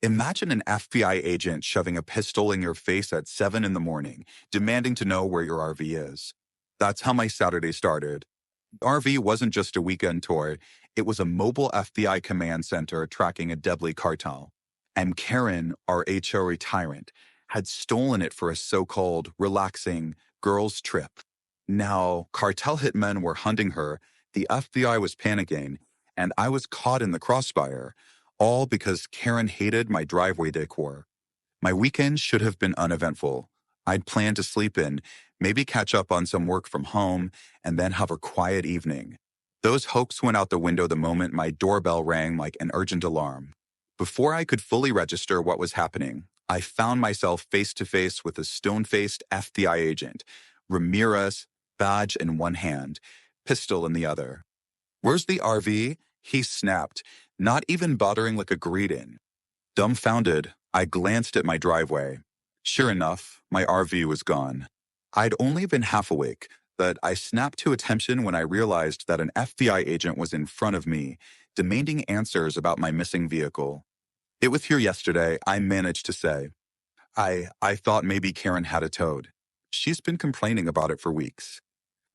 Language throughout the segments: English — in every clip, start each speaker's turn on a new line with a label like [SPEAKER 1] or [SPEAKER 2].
[SPEAKER 1] Imagine an FBI agent shoving a pistol in your face at 7 in the morning, demanding to know where your RV is. That's how my Saturday started. RV wasn't just a weekend tour, it was a mobile FBI command center tracking a deadly cartel. And Karen, our HOA tyrant, had stolen it for a so-called relaxing girls' trip. Now, cartel hitmen were hunting her, the FBI was panicking, and I was caught in the crossfire, all because Karen hated my driveway decor. My weekend should have been uneventful. I'd planned to sleep in, maybe catch up on some work from home, and then have a quiet evening. Those hopes went out the window the moment my doorbell rang like an urgent alarm. Before I could fully register what was happening, I found myself face to face with a stone-faced FBI agent, Ramirez, badge in one hand, pistol in the other. "Where's the RV?" he snapped, not even bothering like a greeting. Dumbfounded, I glanced at my driveway. Sure enough, my RV was gone. I'd only been half awake, but I snapped to attention when I realized that an FBI agent was in front of me, demanding answers about my missing vehicle. "It was here yesterday," I managed to say. I thought maybe Karen had it towed. She's been complaining about it for weeks."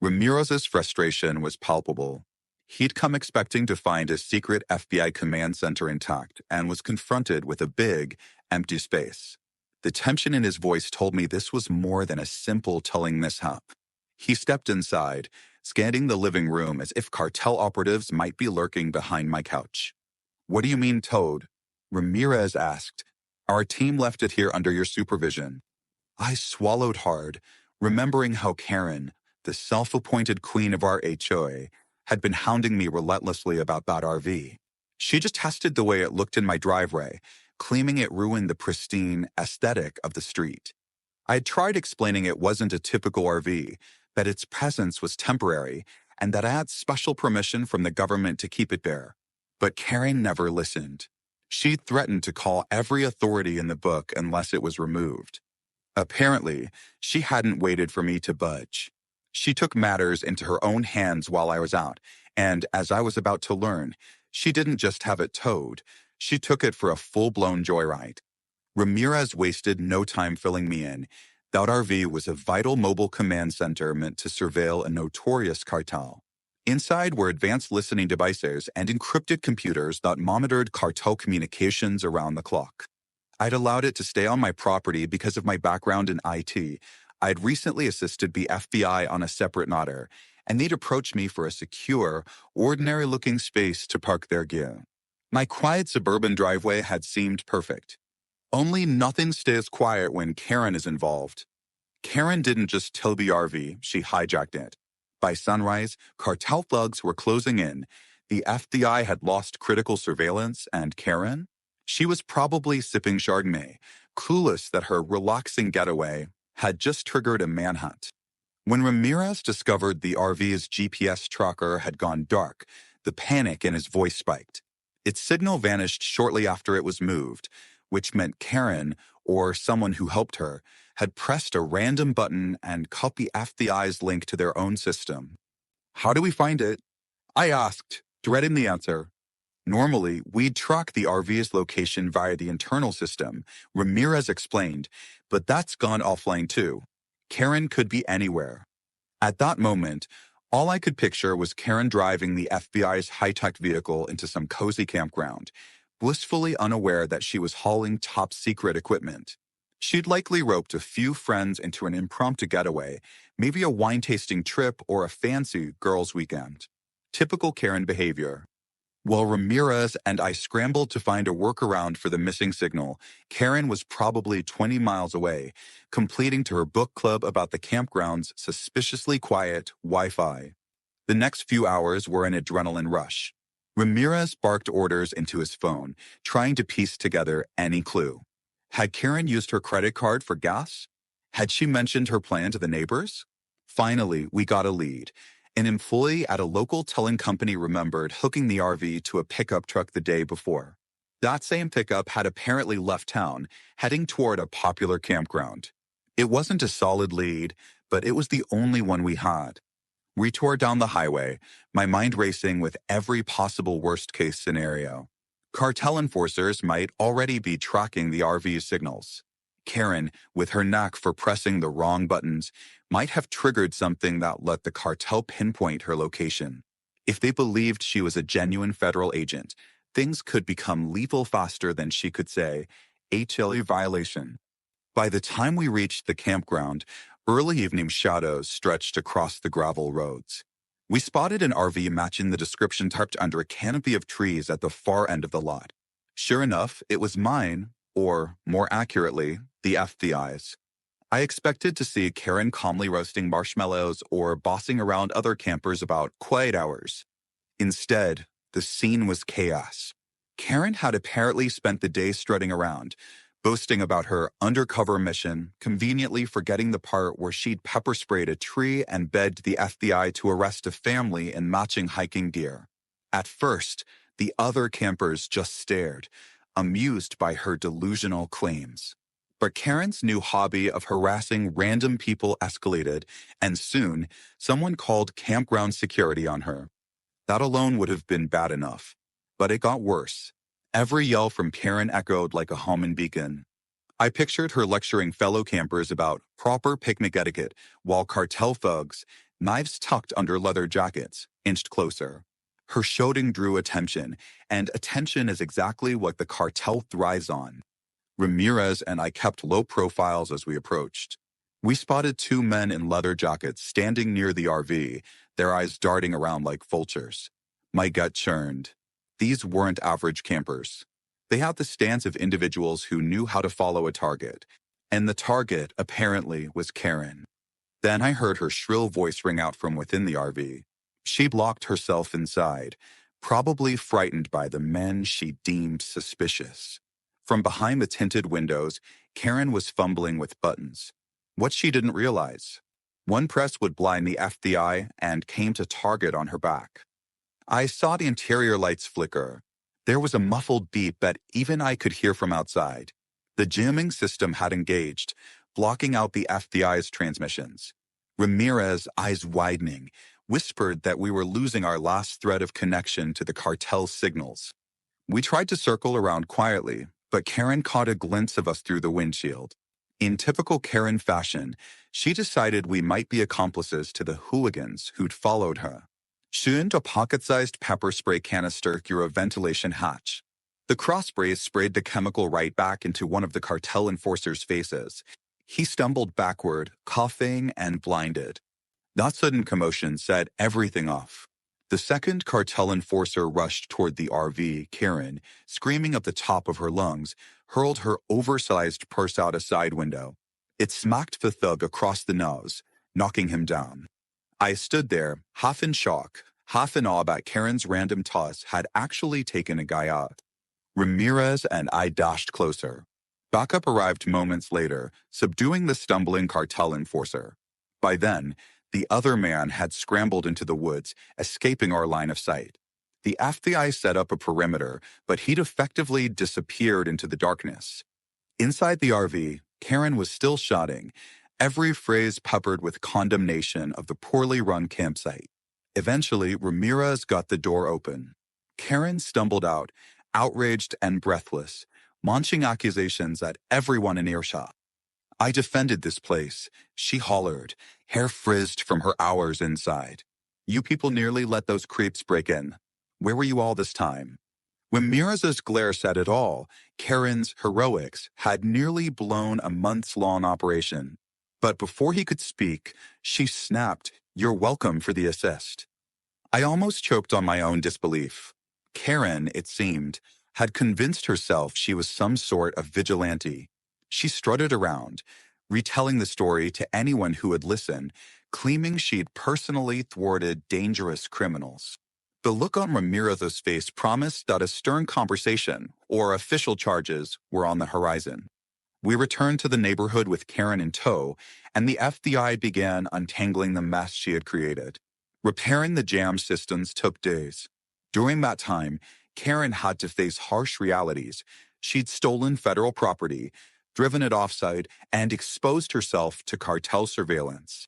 [SPEAKER 1] Ramirez's frustration was palpable. He'd come expecting to find his secret FBI command center intact and was confronted with a big, empty space. The tension in his voice told me this was more than a simple towing mishap. He stepped inside, scanning the living room as if cartel operatives might be lurking behind my couch. "What do you mean towed?" Ramirez asked. "Our team left it here under your supervision." I swallowed hard, remembering how Karen, the self-appointed queen of our HOA, had been hounding me relentlessly about that RV. She just tested the way it looked in my driveway, claiming it ruined the pristine aesthetic of the street. I had tried explaining it wasn't a typical RV, that its presence was temporary, and that I had special permission from the government to keep it there. But Karen never listened. She threatened to call every authority in the book unless it was removed. Apparently, she hadn't waited for me to budge. She took matters into her own hands while I was out, and as I was about to learn, she didn't just have it towed, she took it for a full-blown joyride. Ramirez wasted no time filling me in. That RV was a vital mobile command center meant to surveil a notorious cartel. Inside were advanced listening devices and encrypted computers that monitored cartel communications around the clock. I'd allowed it to stay on my property because of my background in IT. I'd recently assisted the FBI on a separate matter, and they'd approached me for a secure, ordinary-looking space to park their gear. My quiet suburban driveway had seemed perfect. Only nothing stays quiet when Karen is involved. Karen didn't just tow the RV, she hijacked it. By sunrise, cartel thugs were closing in. The FBI had lost critical surveillance, and Karen? She was probably sipping Chardonnay, clueless that her relaxing getaway had just triggered a manhunt. When Ramirez discovered the RV's GPS tracker had gone dark, the panic in his voice spiked. Its signal vanished shortly after it was moved, which meant Karen, or someone who helped her, had pressed a random button and cut the FBI's link to their own system. "How do we find it?" I asked, dreading the answer. "Normally, we'd track the RV's location via the internal system," Ramirez explained, "but that's gone offline too. Karen could be anywhere." At that moment, all I could picture was Karen driving the FBI's high-tech vehicle into some cozy campground, blissfully unaware that she was hauling top-secret equipment. She'd likely roped a few friends into an impromptu getaway, maybe a wine-tasting trip or a fancy girls' weekend. Typical Karen behavior. While Ramirez and I scrambled to find a workaround for the missing signal, Karen was probably 20 miles away, completing to her book club about the campground's suspiciously quiet Wi-Fi. The next few hours were an adrenaline rush. Ramirez barked orders into his phone, trying to piece together any clue. Had Karen used her credit card for gas? Had she mentioned her plan to the neighbors? Finally, we got a lead. An employee at a local towing company remembered hooking the RV to a pickup truck the day before. That same pickup had apparently left town, heading toward a popular campground. It wasn't a solid lead, but it was the only one we had. We tore down the highway, my mind racing with every possible worst-case scenario. Cartel enforcers might already be tracking the RV's signals. Karen, with her knack for pressing the wrong buttons, might have triggered something that let the cartel pinpoint her location. If they believed she was a genuine federal agent, things could become lethal faster than she could say, HOA violation. By the time we reached the campground, early evening shadows stretched across the gravel roads. We spotted an RV matching the description tarped under a canopy of trees at the far end of the lot. Sure enough, it was mine, or, more accurately, the FBI's. I expected to see Karen calmly roasting marshmallows or bossing around other campers about quiet hours. Instead, the scene was chaos. Karen had apparently spent the day strutting around, boasting about her undercover mission, conveniently forgetting the part where she'd pepper sprayed a tree and begged the FBI to arrest a family in matching hiking gear. At first, the other campers just stared, amused by her delusional claims. But Karen's new hobby of harassing random people escalated, and soon, someone called campground security on her. That alone would have been bad enough. But it got worse. Every yell from Karen echoed like a homing beacon. I pictured her lecturing fellow campers about proper picnic etiquette, while cartel thugs, knives tucked under leather jackets, inched closer. Her shouting drew attention, and attention is exactly what the cartel thrives on. Ramirez and I kept low profiles as we approached. We spotted two men in leather jackets standing near the RV, their eyes darting around like vultures. My gut churned. These weren't average campers. They had the stance of individuals who knew how to follow a target, and the target, apparently, was Karen. Then I heard her shrill voice ring out from within the RV. She'd locked herself inside, probably frightened by the men she deemed suspicious. From behind the tinted windows, Karen was fumbling with buttons. What she didn't realize, one press would blind the FBI and came to target on her back. I saw the interior lights flicker. There was a muffled beep that even I could hear from outside. The jamming system had engaged, blocking out the FBI's transmissions. Ramirez, eyes widening, whispered that we were losing our last thread of connection to the cartel's signals. We tried to circle around quietly, but Karen caught a glimpse of us through the windshield. In typical Karen fashion, she decided we might be accomplices to the hooligans who'd followed her. She aimed a pocket-sized pepper spray canister through a ventilation hatch. The crossspray sprayed the chemical right back into one of the cartel enforcers' faces. He stumbled backward, coughing and blinded. That sudden commotion set everything off. The second cartel enforcer rushed toward the RV. Karen, screaming at the top of her lungs, hurled her oversized purse out a side window. It smacked the thug across the nose, knocking him down. I stood there, half in shock, half in awe that Karen's random toss had actually taken a guy out. Ramirez and I dashed closer. Backup arrived moments later, subduing the stumbling cartel enforcer. By then, the other man had scrambled into the woods, escaping our line of sight. The FBI set up a perimeter, but he'd effectively disappeared into the darkness. Inside the RV, Karen was still shouting, every phrase peppered with condemnation of the poorly run campsite. Eventually, Ramirez got the door open. Karen stumbled out, outraged and breathless, launching accusations at everyone in earshot. I defended this place, she hollered, hair frizzed from her hours inside. You people nearly let those creeps break in. Where were you all this time? Ramirez's glare said it all. Karen's heroics had nearly blown a months-long operation. But before he could speak, she snapped, "You're welcome for the assist." I almost choked on my own disbelief. Karen, it seemed, had convinced herself she was some sort of vigilante. She strutted around, retelling the story to anyone who would listen, claiming she'd personally thwarted dangerous criminals. The look on Ramirez's face promised that a stern conversation or official charges were on the horizon. We returned to the neighborhood with Karen in tow, and the FBI began untangling the mess she had created. Repairing the jam systems took days. During that time, Karen had to face harsh realities. She'd stolen federal property, driven it offsite, and exposed herself to cartel surveillance.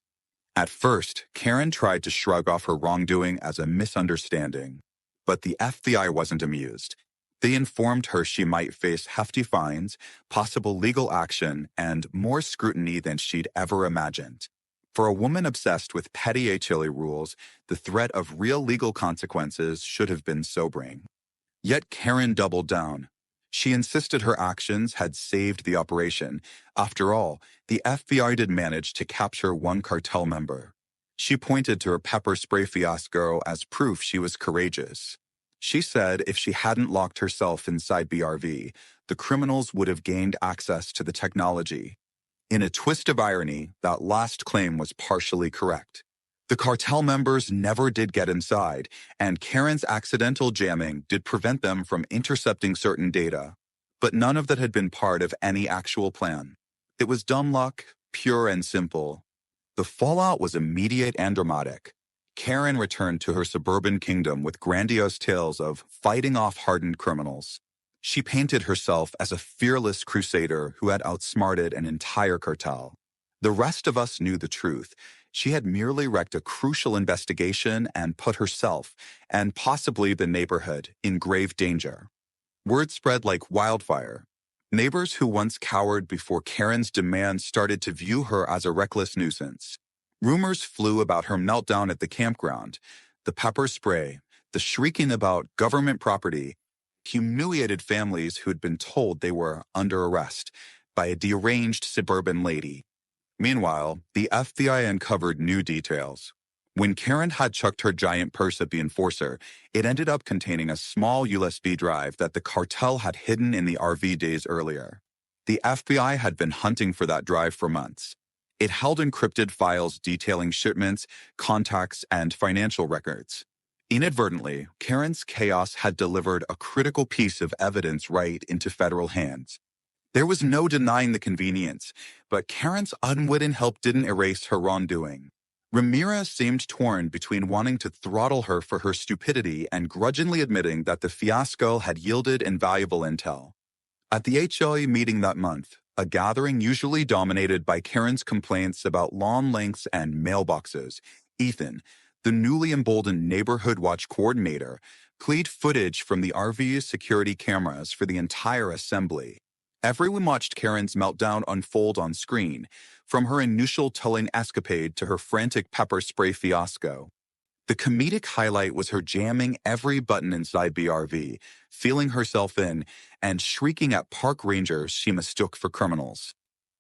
[SPEAKER 1] At first, Karen tried to shrug off her wrongdoing as a misunderstanding. But the FBI wasn't amused. They informed her she might face hefty fines, possible legal action, and more scrutiny than she'd ever imagined. For a woman obsessed with petty HOA rules, the threat of real legal consequences should have been sobering. Yet Karen doubled down. She insisted her actions had saved the operation. After all, the FBI did manage to capture one cartel member. She pointed to her pepper spray fiasco as proof she was courageous. She said if she hadn't locked herself inside BRV, the criminals would have gained access to the technology. In a twist of irony, that last claim was partially correct. The cartel members never did get inside, and Karen's accidental jamming did prevent them from intercepting certain data. But none of that had been part of any actual plan. It was dumb luck, pure and simple. The fallout was immediate and dramatic. Karen returned to her suburban kingdom with grandiose tales of fighting off hardened criminals. She painted herself as a fearless crusader who had outsmarted an entire cartel. The rest of us knew the truth. She had merely wrecked a crucial investigation and put herself, and possibly the neighborhood, in grave danger. Word spread like wildfire. Neighbors who once cowered before Karen's demands started to view her as a reckless nuisance. Rumors flew about her meltdown at the campground, the pepper spray, the shrieking about government property, humiliated families who had been told they were under arrest by a deranged suburban lady. Meanwhile, the FBI uncovered new details. When Karen had chucked her giant purse at the enforcer, it ended up containing a small USB drive that the cartel had hidden in the RV days earlier. The FBI had been hunting for that drive for months. It held encrypted files detailing shipments, contacts, and financial records. Inadvertently, Karen's chaos had delivered a critical piece of evidence right into federal hands. There was no denying the convenience, but Karen's unwitting help didn't erase her wrongdoing. Ramirez seemed torn between wanting to throttle her for her stupidity and grudgingly admitting that the fiasco had yielded invaluable intel. At the HOA meeting that month, a gathering usually dominated by Karen's complaints about lawn lengths and mailboxes, Ethan, the newly emboldened neighborhood watch coordinator, played footage from the RV's security cameras for the entire assembly. Everyone watched Karen's meltdown unfold on screen, from her initial telling escapade to her frantic pepper spray fiasco. The comedic highlight was her jamming every button inside BRV, feeling herself in, and shrieking at park rangers she mistook for criminals.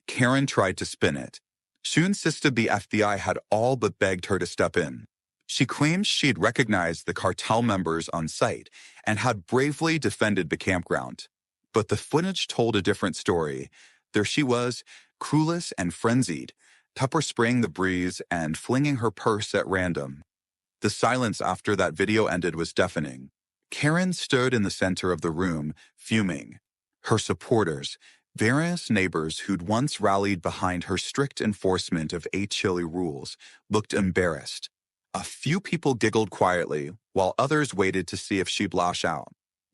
[SPEAKER 1] Karen tried to spin it. She insisted the FBI had all but begged her to step in. She claimed she'd recognized the cartel members on site and had bravely defended the campground. But the footage told a different story. There she was, clueless and frenzied, pepper spraying the breeze and flinging her purse at random. The silence after that video ended was deafening. Karen stood in the center of the room, fuming. Her supporters, various neighbors who'd once rallied behind her strict enforcement of HOA rules, looked embarrassed. A few people giggled quietly, while others waited to see if she'd lash out.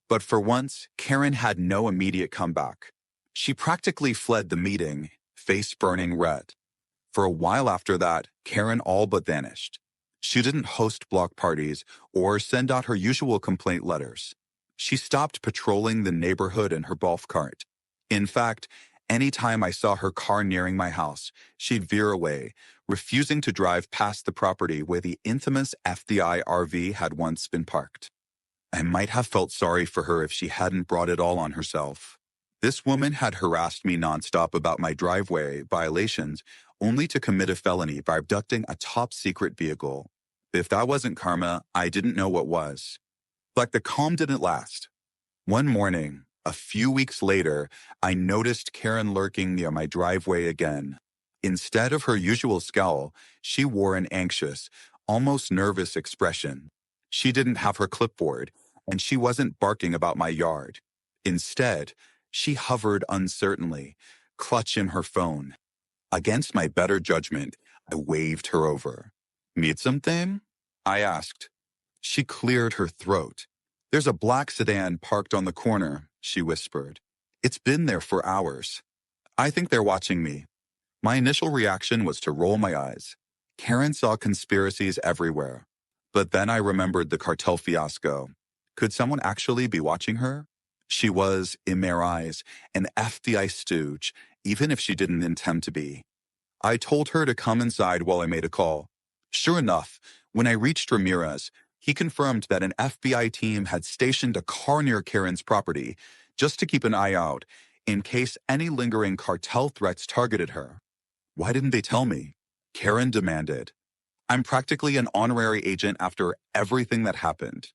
[SPEAKER 1] But for once, Karen had no immediate comeback. She practically fled the meeting, face burning red. For a while after that, Karen all but vanished. She didn't host block parties or send out her usual complaint letters. She stopped patrolling the neighborhood in her golf cart. In fact, any time I saw her car nearing my house, she'd veer away, refusing to drive past the property where the infamous FBI RV had once been parked. I might have felt sorry for her if she hadn't brought it all on herself. This woman had harassed me nonstop about my driveway violations, only to commit a felony by abducting a top-secret vehicle. If that wasn't karma, I didn't know what was. But the calm didn't last. One morning, a few weeks later, I noticed Karen lurking near my driveway again. Instead of her usual scowl, she wore an anxious, almost nervous expression. She didn't have her clipboard, and she wasn't barking about my yard. Instead, she hovered uncertainly, clutch in her phone. Against my better judgment, I waved her over. "Need something?" I asked. She cleared her throat. "There's a black sedan parked on the corner," she whispered. "It's been there for hours. I think they're watching me." My initial reaction was to roll my eyes. Karen saw conspiracies everywhere. But then I remembered the cartel fiasco. Could someone actually be watching her? She was, in their eyes, an FBI stooge, even if she didn't intend to be. I told her to come inside while I made a call. Sure enough, when I reached Ramirez, he confirmed that an FBI team had stationed a car near Karen's property just to keep an eye out in case any lingering cartel threats targeted her. Why didn't they tell me? Karen demanded. I'm practically an honorary agent after everything that happened.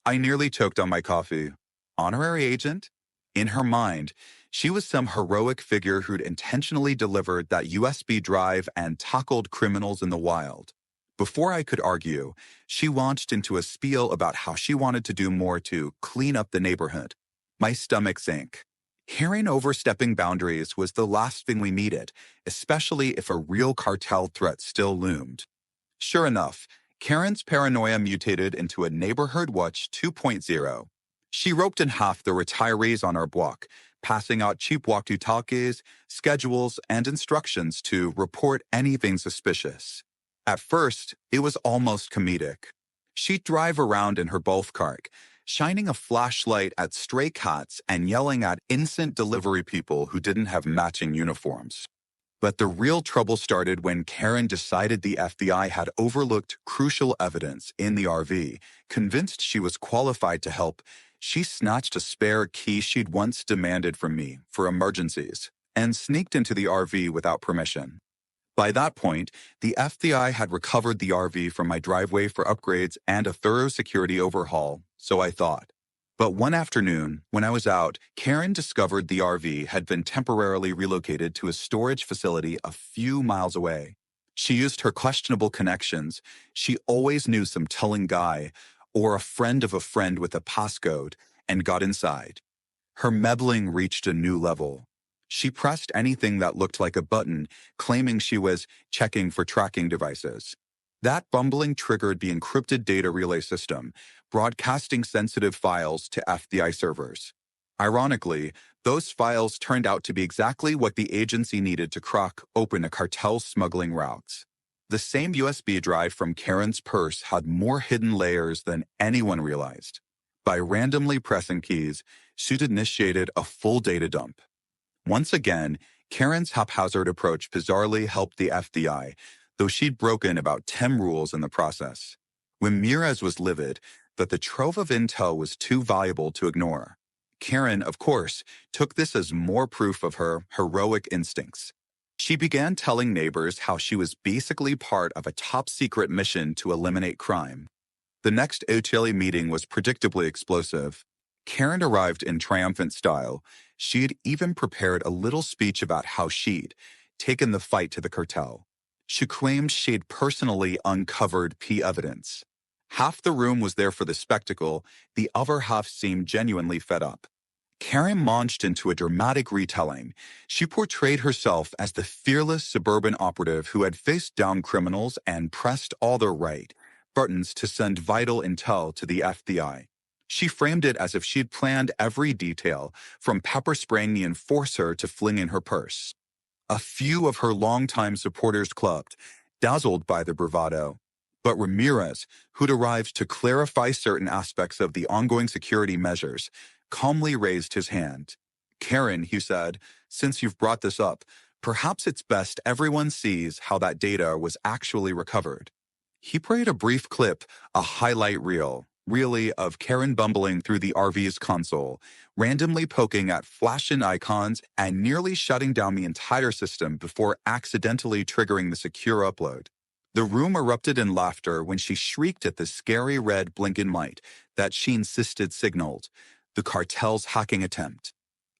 [SPEAKER 1] I nearly choked on my coffee. Honorary agent? In her mind, she was some heroic figure who'd intentionally delivered that USB drive and tackled criminals in the wild. Before I could argue, she launched into a spiel about how she wanted to do more to clean up the neighborhood. My stomach sank. Hearing overstepping boundaries was the last thing we needed, especially if a real cartel threat still loomed. Sure enough, Karen's paranoia mutated into a neighborhood watch 2.0. She roped in half the retirees on our block, passing out cheap walkie-talkies, schedules, and instructions to report anything suspicious. At first, it was almost comedic. She'd drive around in her golf cart, shining a flashlight at stray cats and yelling at instant delivery people who didn't have matching uniforms. But the real trouble started when Karen decided the FBI had overlooked crucial evidence in the RV. Convinced she was qualified to help, she snatched a spare key she'd once demanded from me for emergencies and sneaked into the RV without permission. By that point, the FBI had recovered the RV from my driveway for upgrades and a thorough security overhaul, so I thought. But one afternoon, when I was out, Karen discovered the RV had been temporarily relocated to a storage facility a few miles away. She used her questionable connections. She always knew some telling guy or a friend of a friend with a passcode and got inside. Her meddling reached a new level. She pressed anything that looked like a button, claiming she was checking for tracking devices. That bumbling triggered the encrypted data relay system, broadcasting sensitive files to FBI servers. Ironically, those files turned out to be exactly what the agency needed to crack open a cartel's smuggling routes. The same USB drive from Karen's purse had more hidden layers than anyone realized. By randomly pressing keys, she'd initiated a full data dump. Once again, Karen's haphazard approach bizarrely helped the FBI, though she'd broken about 10 rules in the process. Ramirez was livid, but the trove of intel was too valuable to ignore. Karen, of course, took this as more proof of her heroic instincts. She began telling neighbors how she was basically part of a top-secret mission to eliminate crime. The next HOA meeting was predictably explosive. Karen arrived in triumphant style. She'd even prepared a little speech about how she'd taken the fight to the cartel. She claimed she'd personally uncovered key evidence. Half the room was there for the spectacle, the other half seemed genuinely fed up. Karen launched into a dramatic retelling. She portrayed herself as the fearless suburban operative who had faced down criminals and pressed all the right buttons to send vital intel to the FBI. She framed it as if she'd planned every detail, from pepper spraying the enforcer to flinging her purse. A few of her longtime supporters clubbed, dazzled by the bravado. But Ramirez, who'd arrived to clarify certain aspects of the ongoing security measures, calmly raised his hand. Karen, he said, since you've brought this up, perhaps it's best everyone sees how that data was actually recovered. He played a brief clip, a highlight reel, really, of Karen bumbling through the RV's console, randomly poking at flashing icons and nearly shutting down the entire system before accidentally triggering the secure upload. The room erupted in laughter when she shrieked at the scary red blinking light that she insisted signaled the cartel's hacking attempt.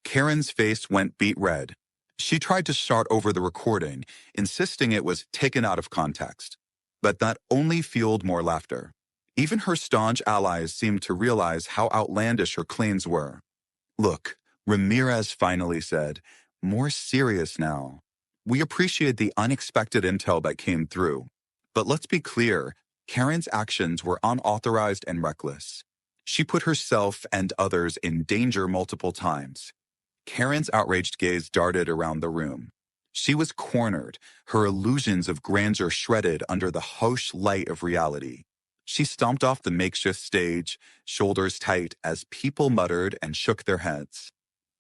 [SPEAKER 1] Karen's face went beet red. She tried to start over the recording, insisting it was taken out of context. But that only fueled more laughter. Even her staunch allies seemed to realize how outlandish her claims were. Look, Ramirez finally said, more serious now. We appreciate the unexpected intel that came through. But let's be clear, Karen's actions were unauthorized and reckless. She put herself and others in danger multiple times. Karen's outraged gaze darted around the room. She was cornered, her illusions of grandeur shredded under the harsh light of reality. She stomped off the makeshift stage, shoulders tight, as people muttered and shook their heads.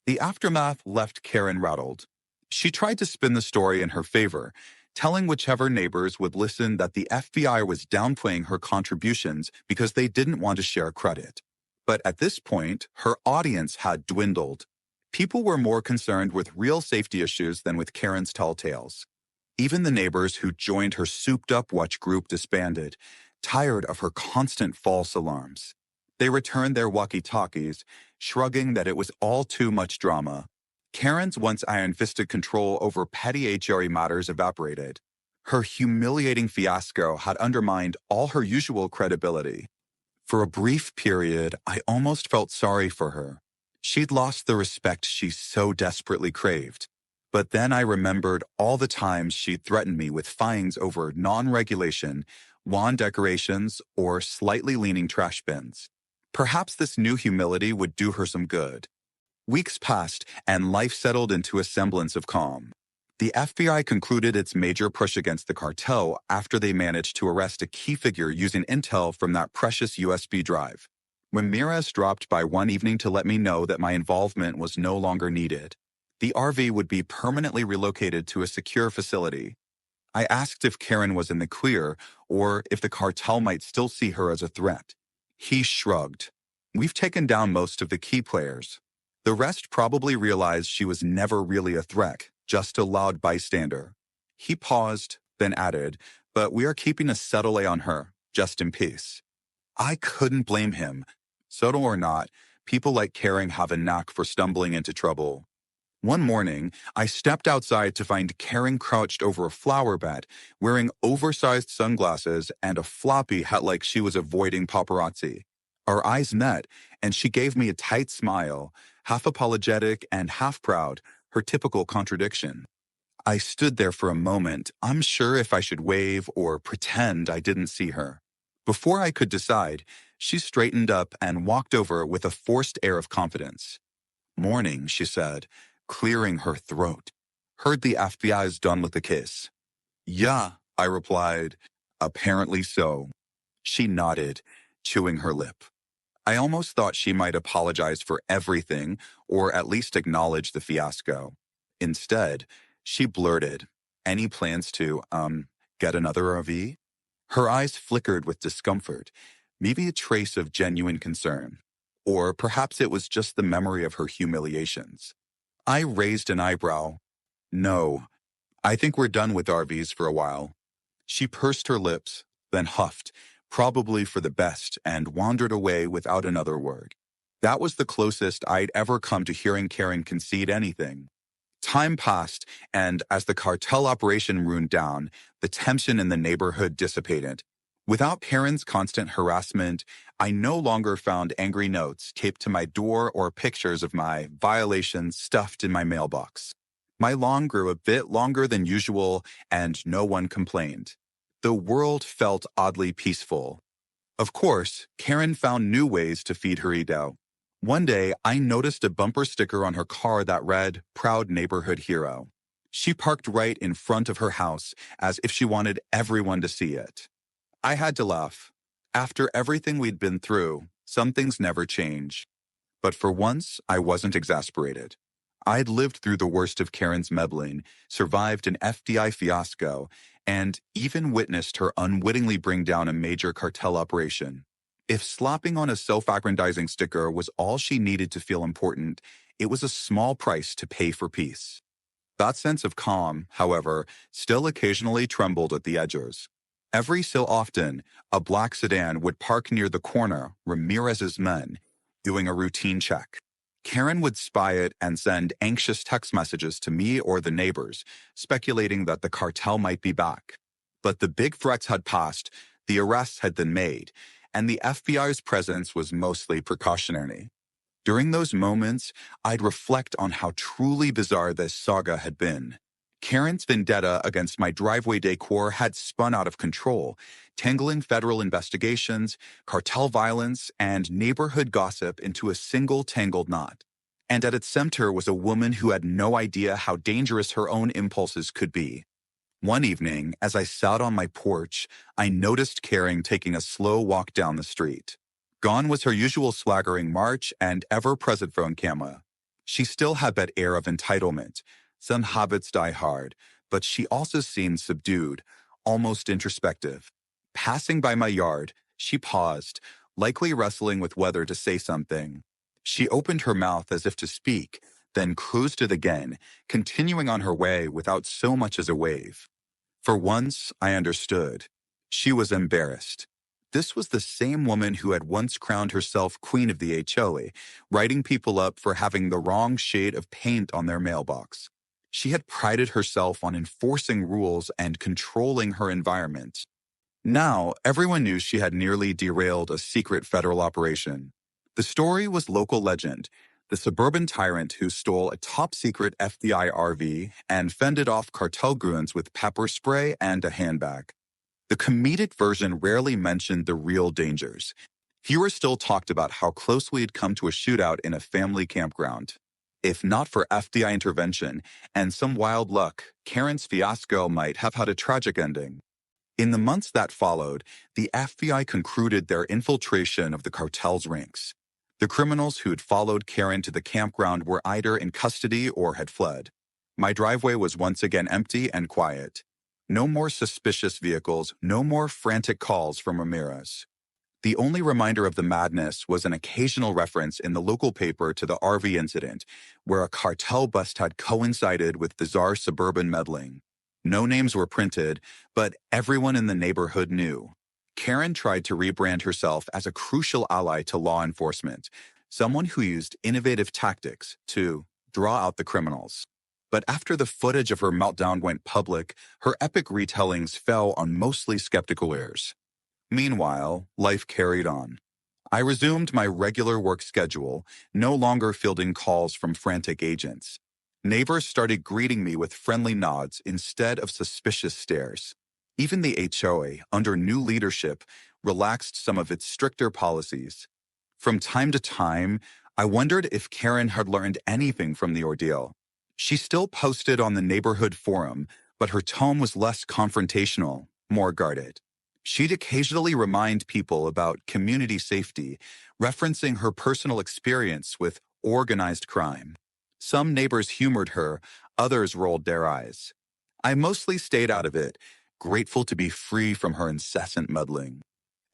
[SPEAKER 1] The aftermath left Karen rattled. She tried to spin the story in her favor, telling whichever neighbors would listen that the FBI was downplaying her contributions because they didn't want to share credit. But at this point, her audience had dwindled. People were more concerned with real safety issues than with Karen's tall tales. Even the neighbors who joined her souped-up watch group disbanded, tired of her constant false alarms. They returned their walkie-talkies, shrugging that it was all too much drama. Karen's once iron-fisted control over petty HOA matters evaporated. Her humiliating fiasco had undermined all her usual credibility. For a brief period, I almost felt sorry for her. She'd lost the respect she so desperately craved. But then I remembered all the times she'd threatened me with fines over non-regulation, lawn decorations, or slightly leaning trash bins. Perhaps this new humility would do her some good. Weeks passed, and life settled into a semblance of calm. The FBI concluded its major push against the cartel after they managed to arrest a key figure using intel from that precious USB drive. Ramirez dropped by one evening to let me know that my involvement was no longer needed. The RV would be permanently relocated to a secure facility. I asked if Karen was in the clear or if the cartel might still see her as a threat. He shrugged. We've taken down most of the key players. The rest probably realized she was never really a threat, just a loud bystander. He paused, then added, but we are keeping a subtle eye on her, just in peace. I couldn't blame him. Subtle or not, people like Karen have a knack for stumbling into trouble. One morning, I stepped outside to find Karen crouched over a flower bed, wearing oversized sunglasses and a floppy hat like she was avoiding paparazzi. Our eyes met, and she gave me a tight smile, half apologetic and half proud, her typical contradiction. I stood there for a moment, unsure if I should wave or pretend I didn't see her. Before I could decide, she straightened up and walked over with a forced air of confidence. "Morning," she said, clearing her throat. "Heard the FBI's done with the case." "Yeah," I replied. "Apparently so." She nodded, chewing her lip. I almost thought she might apologize for everything, or at least acknowledge the fiasco. Instead, she blurted, "Any plans to, get another RV?" Her eyes flickered with discomfort, maybe a trace of genuine concern. Or perhaps it was just the memory of her humiliations. I raised an eyebrow. "No, I think we're done with RVs for a while." She pursed her lips, then huffed, probably for the best, and wandered away without another word. That was the closest I'd ever come to hearing Karen concede anything. Time passed, and as the cartel operation wound down, the tension in the neighborhood dissipated. Without Karen's constant harassment, I no longer found angry notes taped to my door or pictures of my violations stuffed in my mailbox. My lawn grew a bit longer than usual, and no one complained. The world felt oddly peaceful. Of course, Karen found new ways to feed her ego. One day, I noticed a bumper sticker on her car that read, "Proud Neighborhood Hero." She parked right in front of her house, as if she wanted everyone to see it. I had to laugh. After everything we'd been through, some things never change. But for once, I wasn't exasperated. I'd lived through the worst of Karen's meddling, survived an FBI fiasco, and even witnessed her unwittingly bring down a major cartel operation. If slapping on a self-aggrandizing sticker was all she needed to feel important, it was a small price to pay for peace. That sense of calm, however, still occasionally trembled at the edges. Every so often, a black sedan would park near the corner, Ramirez's men, doing a routine check. Karen would spy it and send anxious text messages to me or the neighbors, speculating that the cartel might be back. But the big threats had passed, the arrests had been made, and the FBI's presence was mostly precautionary. During those moments, I'd reflect on how truly bizarre this saga had been. Karen's vendetta against my driveway decor had spun out of control, tangling federal investigations, cartel violence, and neighborhood gossip into a single tangled knot. And at its center was a woman who had no idea how dangerous her own impulses could be. One evening, as I sat on my porch, I noticed Karen taking a slow walk down the street. Gone was her usual swaggering march and ever-present phone camera. She still had that air of entitlement. Some habits die hard, but she also seemed subdued, almost introspective. Passing by my yard, she paused, likely wrestling with whether to say something. She opened her mouth as if to speak, then closed it again, continuing on her way without so much as a wave. For once, I understood. She was embarrassed. This was the same woman who had once crowned herself queen of the HOA, writing people up for having the wrong shade of paint on their mailbox. She had prided herself on enforcing rules and controlling her environment. Now, everyone knew she had nearly derailed a secret federal operation. The story was local legend, the suburban tyrant who stole a top-secret FBI RV and fended off cartel goons with pepper spray and a handbag. The comedic version rarely mentioned the real dangers. Fewer still talked about how close we had come to a shootout in a family campground. If not for FBI intervention and some wild luck, Karen's fiasco might have had a tragic ending. In the months that followed, the FBI concluded their infiltration of the cartel's ranks. The criminals who had followed Karen to the campground were either in custody or had fled. My driveway was once again empty and quiet. No more suspicious vehicles, no more frantic calls from Ramirez. The only reminder of the madness was an occasional reference in the local paper to the RV incident, where a cartel bust had coincided with bizarre suburban meddling. No names were printed, but everyone in the neighborhood knew. Karen tried to rebrand herself as a crucial ally to law enforcement, someone who used innovative tactics to draw out the criminals. But after the footage of her meltdown went public, her epic retellings fell on mostly skeptical ears. Meanwhile, life carried on. I resumed my regular work schedule, no longer fielding calls from frantic agents. Neighbors started greeting me with friendly nods instead of suspicious stares. Even the HOA, under new leadership, relaxed some of its stricter policies. From time to time, I wondered if Karen had learned anything from the ordeal. She still posted on the neighborhood forum, but her tone was less confrontational, more guarded. She'd occasionally remind people about community safety, referencing her personal experience with organized crime. Some neighbors humored her, others rolled their eyes. I mostly stayed out of it, grateful to be free from her incessant meddling.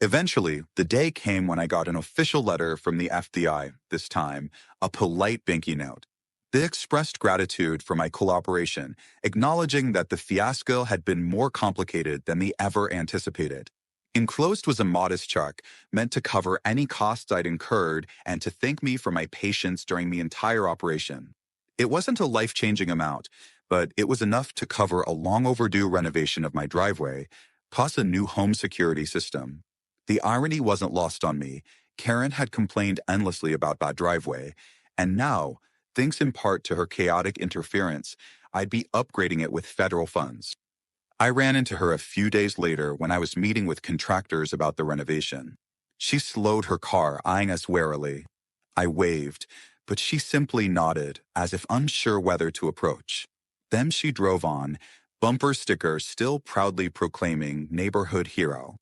[SPEAKER 1] Eventually, the day came when I got an official letter from the FBI, this time, a polite binky note. They expressed gratitude for my collaboration, acknowledging that the fiasco had been more complicated than they ever anticipated. Enclosed was a modest check, meant to cover any costs I'd incurred and to thank me for my patience during the entire operation. It wasn't a life-changing amount, but it was enough to cover a long-overdue renovation of my driveway, plus a new home security system. The irony wasn't lost on me. Karen had complained endlessly about that driveway, and now, thanks in part to her chaotic interference, I'd be upgrading it with federal funds. I ran into her a few days later when I was meeting with contractors about the renovation. She slowed her car, eyeing us warily. I waved, but she simply nodded, as if unsure whether to approach. Then she drove on, bumper sticker still proudly proclaiming neighborhood hero.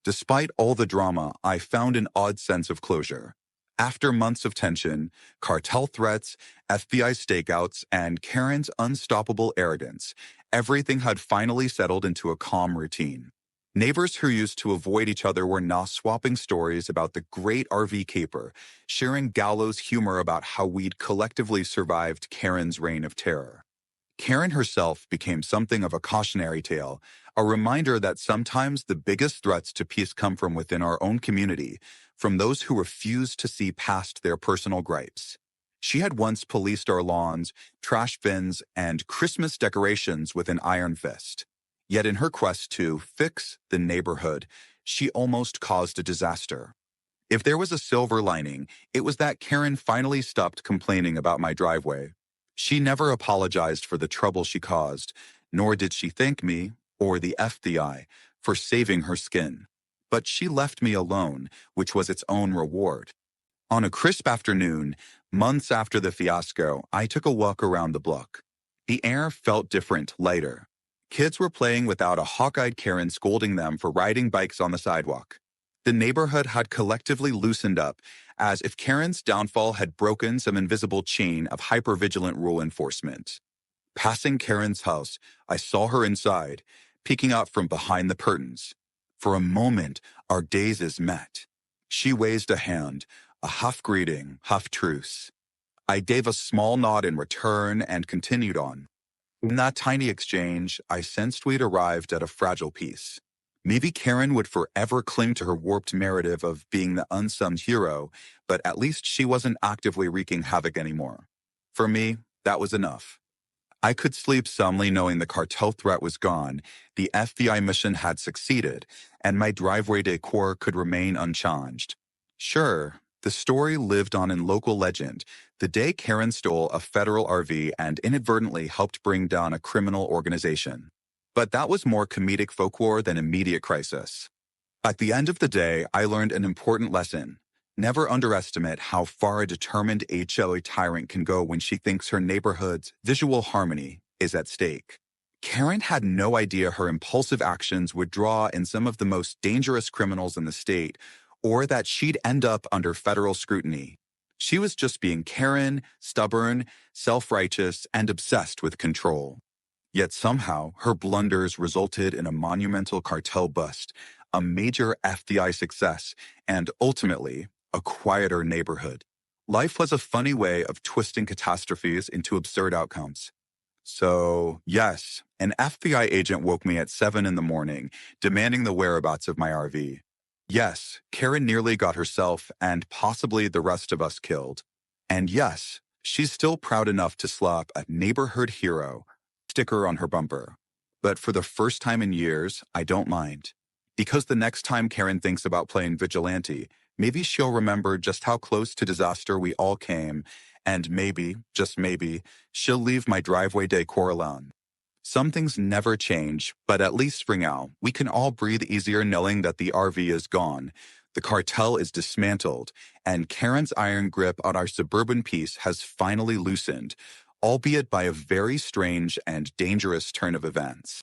[SPEAKER 1] Despite all the drama, I found an odd sense of closure. After months of tension, cartel threats, FBI stakeouts, and Karen's unstoppable arrogance, everything had finally settled into a calm routine. Neighbors who used to avoid each other were now swapping stories about the great RV caper, sharing gallows humor about how we'd collectively survived Karen's reign of terror. Karen herself became something of a cautionary tale, a reminder that sometimes the biggest threats to peace come from within our own community, from those who refuse to see past their personal gripes. She had once policed our lawns, trash bins, and Christmas decorations with an iron fist. Yet in her quest to fix the neighborhood, she almost caused a disaster. If there was a silver lining, it was that Karen finally stopped complaining about my driveway. She never apologized for the trouble she caused, nor did she thank me, or the FBI, for saving her skin. But she left me alone, which was its own reward. On a crisp afternoon, months after the fiasco, I took a walk around the block. The air felt different, lighter. Kids were playing without a hawk-eyed Karen scolding them for riding bikes on the sidewalk. The neighborhood had collectively loosened up, as if Karen's downfall had broken some invisible chain of hypervigilant rule enforcement. Passing Karen's house, I saw her inside, peeking out from behind the curtains. For a moment, our gazes met. She waved a hand, a half greeting, half truce. I gave a small nod in return and continued on. In that tiny exchange, I sensed we'd arrived at a fragile peace. Maybe Karen would forever cling to her warped narrative of being the unsung hero, but at least she wasn't actively wreaking havoc anymore. For me, that was enough. I could sleep soundly knowing the cartel threat was gone, the FBI mission had succeeded, and my driveway decor could remain unchallenged. Sure, the story lived on in local legend, the day Karen stole a federal RV and inadvertently helped bring down a criminal organization. But that was more comedic folklore than immediate crisis. At the end of the day, I learned an important lesson. Never underestimate how far a determined HOA tyrant can go when she thinks her neighborhood's visual harmony is at stake. Karen had no idea her impulsive actions would draw in some of the most dangerous criminals in the state, or that she'd end up under federal scrutiny. She was just being Karen, stubborn, self-righteous, and obsessed with control. Yet somehow, her blunders resulted in a monumental cartel bust, a major FBI success, and ultimately, a quieter neighborhood. Life was a funny way of twisting catastrophes into absurd outcomes. So, yes, an FBI agent woke me at 7 in the morning, demanding the whereabouts of my RV. Yes, Karen nearly got herself and possibly the rest of us killed. And yes, she's still proud enough to slap a neighborhood hero sticker on her bumper. But for the first time in years, I don't mind. Because the next time Karen thinks about playing vigilante, maybe she'll remember just how close to disaster we all came, and maybe, just maybe, she'll leave my driveway decor alone. Some things never change, but at least for now, we can all breathe easier knowing that the RV is gone, the cartel is dismantled, and Karen's iron grip on our suburban peace has finally loosened, albeit by a very strange and dangerous turn of events.